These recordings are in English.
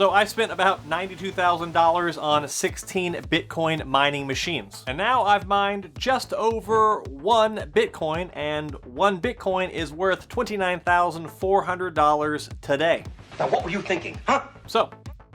So I spent about $92,000 on 16 Bitcoin mining machines. And now I've mined just over 1 Bitcoin, and 1 Bitcoin is worth $29,400 today. Now what were you thinking, huh? So,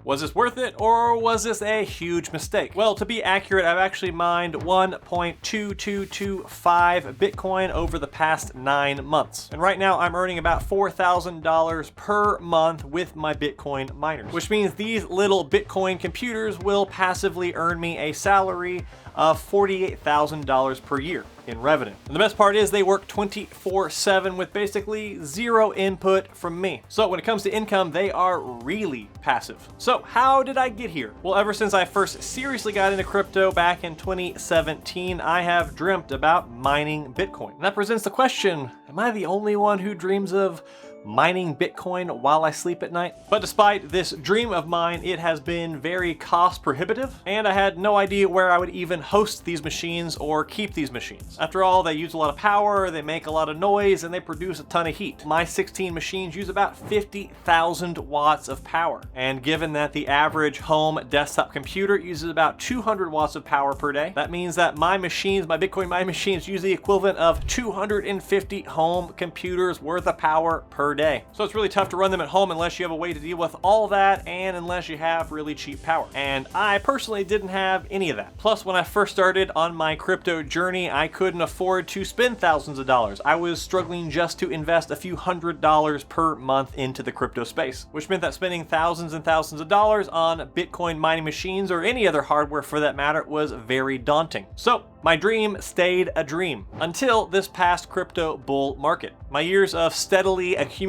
was this worth it, or was this a huge mistake? Well, to be accurate, I've actually mined 1.2225 Bitcoin over the past 9 months. And right now I'm earning about $4,000 per month with my Bitcoin miners, which means these little Bitcoin computers will passively earn me a salary of $48,000 per year in revenue. And the best part is they work 24/7 with basically zero input from me. So when it comes to income, they are really passive. So how did I get here? Well, ever since I first seriously got into crypto back in 2017, I have dreamt about mining Bitcoin. And that presents the question, am I the only one who dreams of mining Bitcoin while I sleep at night? But despite this dream of mine, it has been very cost prohibitive, and I had no idea where I would even host these machines or keep these machines. After all, they use a lot of power, they make a lot of noise, and they produce a ton of heat. My 16 machines use about 50,000 watts of power. And given that the average home desktop computer uses about 200 watts of power per day, that means that my machines, my Bitcoin mining machines, use the equivalent of 250 home computers worth of power per day. So it's really tough to run them at home unless you have a way to deal with all that, and unless you have really cheap power. And I personally didn't have any of that. Plus, when I first started on my crypto journey, I couldn't afford to spend thousands of dollars. I was struggling just to invest a few $100s per month into the crypto space, which meant that spending thousands and thousands of dollars on Bitcoin mining machines, or any other hardware for that matter, was very daunting. So my dream stayed a dream until this past crypto bull market. My years of steadily accumulating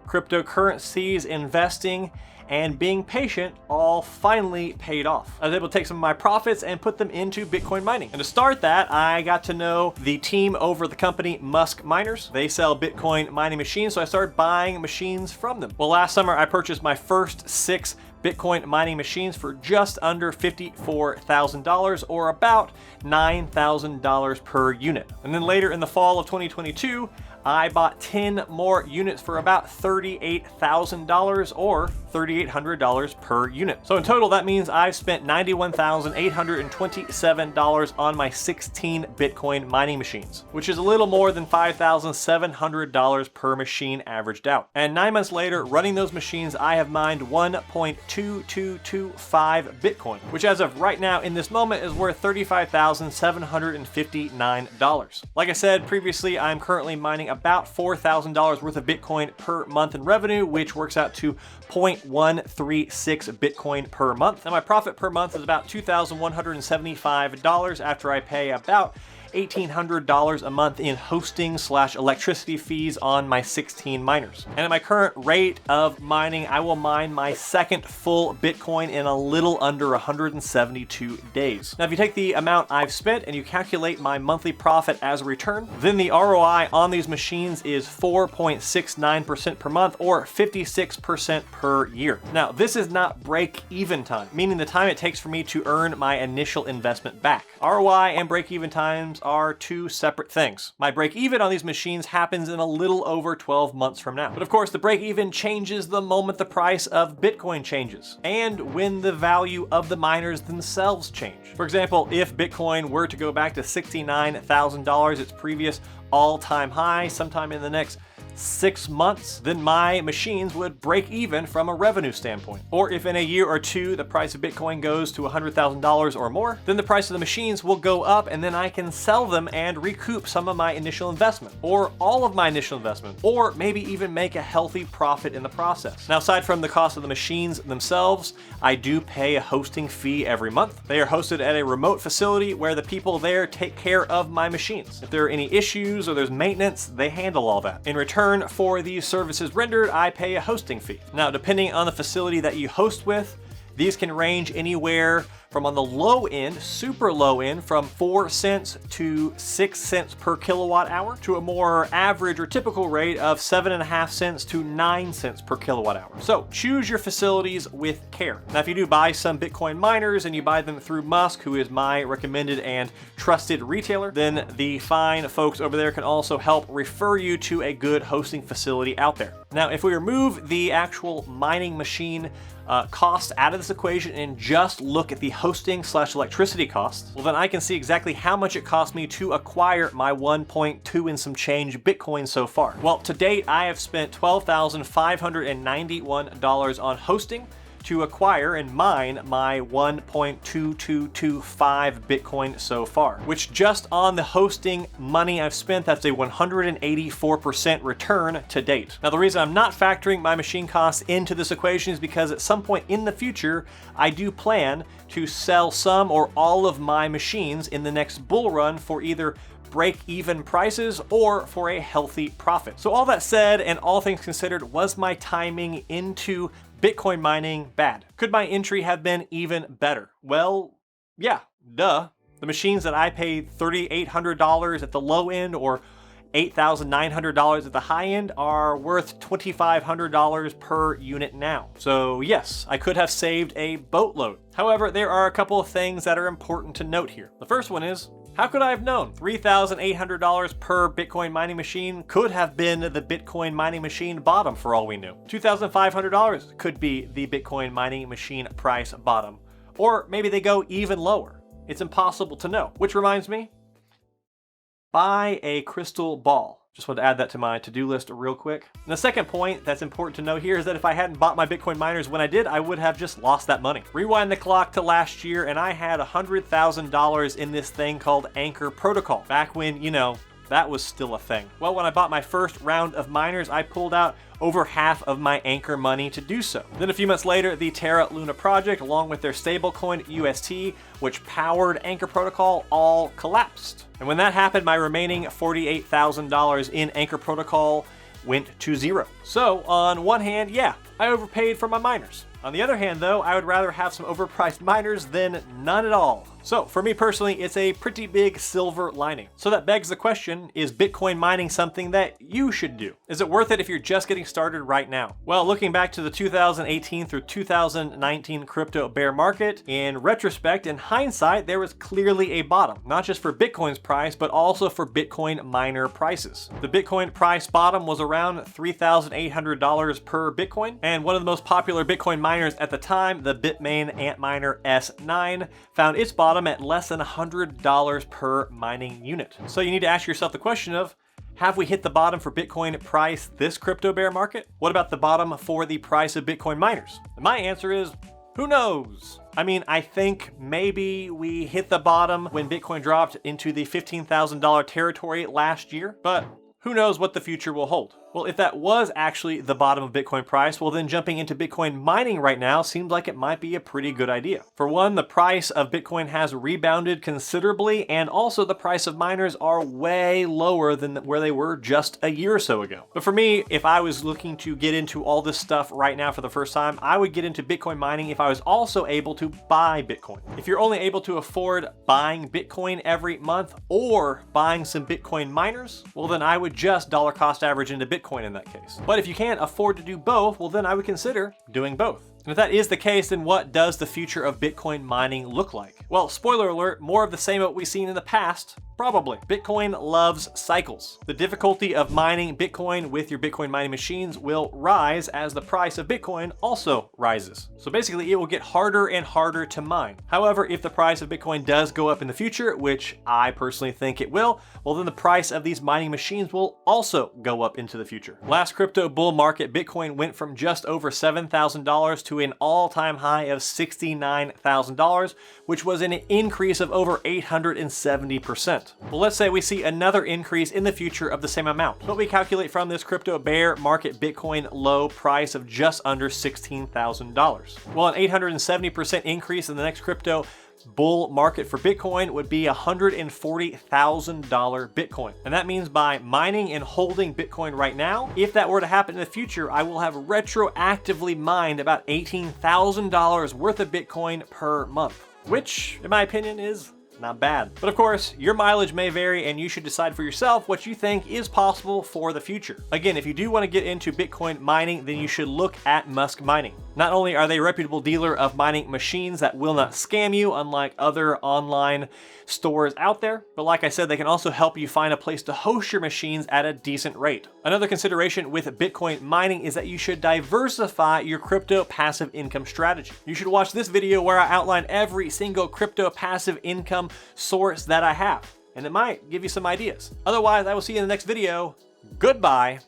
cryptocurrencies, investing, and being patient all finally paid off. I was able to take some of my profits and put them into Bitcoin mining. And to start that, I got to know the team over the company Musk Miners. They sell Bitcoin mining machines, so I started buying machines from them. Well, last summer I purchased my first 6 Bitcoin mining machines for just under $54,000, or about $9,000 per unit. And then later in the fall of 2022, I bought 10 more units for about $38,000, or $3,800 per unit. So in total, that means I've spent $91,827 on my 16 Bitcoin mining machines, which is a little more than $5,700 per machine averaged out. And 9 months later, running those machines, I have mined 1.2225 Bitcoin, which as of right now in this moment is worth $35,759. Like I said previously, I'm currently mining about $4,000 worth of Bitcoin per month in revenue, which works out to 0.136 Bitcoin per month. And my profit per month is about $2,175 after I pay about $1,800 a month in hosting / electricity fees on my 16 miners. And at my current rate of mining, I will mine my second full Bitcoin in a little under 172 days. Now, if you take the amount I've spent and you calculate my monthly profit as a return, then the ROI on these machines is 4.69% per month, or 56% per year. Now, this is not break-even time, meaning the time it takes for me to earn my initial investment back. ROI and break-even times are two separate things. My break even on these machines happens in a little over 12 months from now. But of course, the break even changes the moment the price of Bitcoin changes, and when the value of the miners themselves change. For example, if Bitcoin were to go back to $69,000, its previous all-time high, sometime in the next 6 months, then my machines would break even from a revenue standpoint. Or if in a year or two the price of Bitcoin goes to $100,000 or more, then the price of the machines will go up, and then I can sell them and recoup some of my initial investment, or all of my initial investment, or maybe even make a healthy profit in the process. Now, aside from the cost of the machines themselves, I do pay a hosting fee every month. They are hosted at a remote facility where the people there take care of my machines. If there are any issues or there's maintenance, they handle all that. In return for these services rendered, I pay a hosting fee. Now, depending on the facility that you host with, these can range anywhere from, on the low end, super low end, from 4 cents to 6 cents per kilowatt hour, to a more average or typical rate of 7.5 cents to 9 cents per kilowatt hour. So choose your facilities with care. Now, if you do buy some Bitcoin miners and you buy them through Musk, who is my recommended and trusted retailer, then the fine folks over there can also help refer you to a good hosting facility out there. Now, if we remove the actual mining machine cost out of this equation and just look at the hosting / electricity costs, well, then I can see exactly how much it cost me to acquire my 1.2 and some change Bitcoin so far. Well, to date, I have spent $12,591 on hosting to acquire and mine my 1.2225 Bitcoin so far, which just on the hosting money I've spent, that's a 184% return to date. Now, the reason I'm not factoring my machine costs into this equation is because at some point in the future, I do plan to sell some or all of my machines in the next bull run for either break-even prices or for a healthy profit. So all that said, and all things considered, was my timing into Bitcoin mining bad? Could my entry have been even better? Well, yeah, duh. The machines that I paid $3,800 at the low end or $8,900 at the high end are worth $2,500 per unit now. So yes, I could have saved a boatload. However, there are a couple of things that are important to note here. The first one is, how could I have known? $3,800 per Bitcoin mining machine could have been the Bitcoin mining machine bottom for all we knew. $2,500 could be the Bitcoin mining machine price bottom. Or maybe they go even lower. It's impossible to know. Which reminds me, buy a crystal ball. Just wanted to add that to my to-do list real quick. And the second point that's important to note here is that if I hadn't bought my Bitcoin miners when I did, I would have just lost that money. Rewind the clock to last year and I had $100,000 in this thing called Anchor Protocol. Back when, that was still a thing. Well, when I bought my first round of miners, I pulled out over half of my Anchor money to do so. Then a few months later, the Terra Luna project, along with their stablecoin UST, which powered Anchor Protocol, all collapsed. And when that happened, my remaining $48,000 in Anchor Protocol went to zero. So on one hand, yeah, I overpaid for my miners. On the other hand, though, I would rather have some overpriced miners than none at all. So for me personally, it's a pretty big silver lining. So that begs the question, is Bitcoin mining something that you should do? Is it worth it if you're just getting started right now? Well, looking back to the 2018 through 2019 crypto bear market, in retrospect, in hindsight, there was clearly a bottom, not just for Bitcoin's price, but also for Bitcoin miner prices. The Bitcoin price bottom was around $3,800 per Bitcoin, and one of the most popular Bitcoin miners at the time, the Bitmain Antminer S9, found its bottom at less than $100 per mining unit. So you need to ask yourself the question of, have we hit the bottom for Bitcoin price this crypto bear market? What about the bottom for the price of Bitcoin miners? And my answer is, who knows? I mean, I think maybe we hit the bottom when Bitcoin dropped into the $15,000 territory last year, but who knows what the future will hold? Well, if that was actually the bottom of Bitcoin price, well then jumping into Bitcoin mining right now seems like it might be a pretty good idea. For one, the price of Bitcoin has rebounded considerably, and also the price of miners are way lower than where they were just a year or so ago. But for me, if I was looking to get into all this stuff right now for the first time, I would get into Bitcoin mining if I was also able to buy Bitcoin. If you're only able to afford buying Bitcoin every month or buying some Bitcoin miners, well then I would just dollar cost average into Bitcoin in that case. But if you can't afford to do both, well then I would consider doing both. And if that is the case, then what does the future of Bitcoin mining look like? Well, spoiler alert, more of the same what we've seen in the past. Probably. Bitcoin loves cycles. The difficulty of mining Bitcoin with your Bitcoin mining machines will rise as the price of Bitcoin also rises. So basically it will get harder and harder to mine. However, if the price of Bitcoin does go up in the future, which I personally think it will, well then the price of these mining machines will also go up into the future. Last crypto bull market, Bitcoin went from just over $7,000 to an all-time high of $69,000, which was an increase of over 870%. Well, let's say we see another increase in the future of the same amount, but we calculate from this crypto bear market Bitcoin low price of just under $16,000. Well, an 870% increase in the next crypto bull market for Bitcoin would be $140,000 Bitcoin. And that means by mining and holding Bitcoin right now, if that were to happen in the future, I will have retroactively mined about $18,000 worth of Bitcoin per month, which in my opinion is not bad. But of course, your mileage may vary and you should decide for yourself what you think is possible for the future. Again, if you do want to get into Bitcoin mining, then you should look at Musk Mining. Not only are they a reputable dealer of mining machines that will not scam you, unlike other online stores out there, but like I said, they can also help you find a place to host your machines at a decent rate. Another consideration with Bitcoin mining is that you should diversify your crypto passive income strategy. You should watch this video where I outline every single crypto passive income source that I have, and it might give you some ideas. Otherwise, I will see you in the next video. Goodbye.